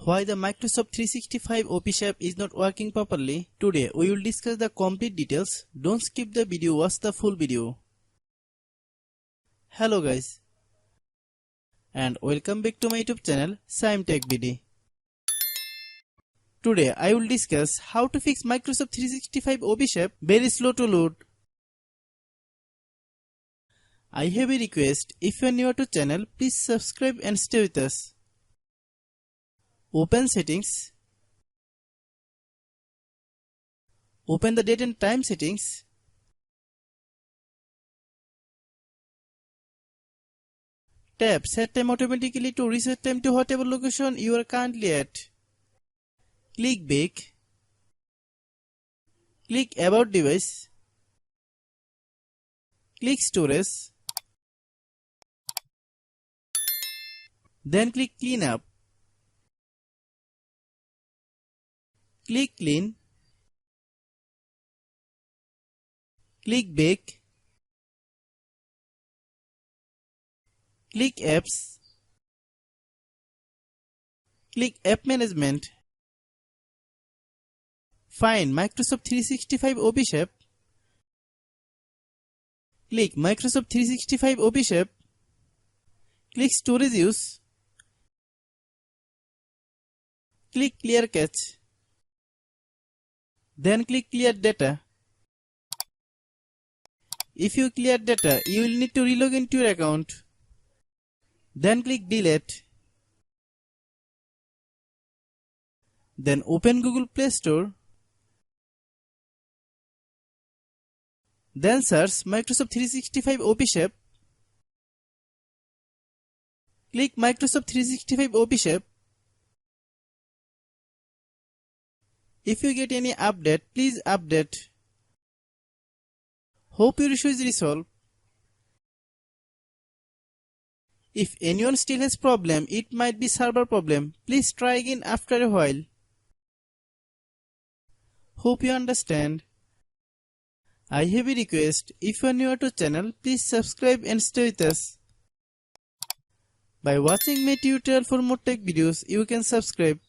Why the Microsoft 365 Office app is not working properly? Today we will discuss the complete details. Don't skip the video, watch the full video. Hello guys, and welcome back to my YouTube channel Shaem Tech BD. Today I will discuss how to fix Microsoft 365 Office app very slow to load. I have a request. If you are new to channel, please subscribe and stay with us. Open settings. Open the date and time settings. Tap set time automatically to reset time to whatever location you are currently at. Click back. Click about device. Click storage. Then click clean up. Click clean. Click back. Click apps. Click app management. Find Microsoft 365 Office app. Click Microsoft 365 Office app. Click storage use. Click clear cache. Then click clear data. If you clear data, you will need to relog into your account. Then click delete. Then open Google Play Store. Then search Microsoft 365 Office app. Click Microsoft 365 Office app. If you get any update, please update. Hope your issue is resolved. If anyone still has problem, it might be server problem. Please try again after a while. Hope you understand. I have a request. If you are new to channel, please subscribe and stay with us. By watching my tutorial for more tech videos, you can subscribe.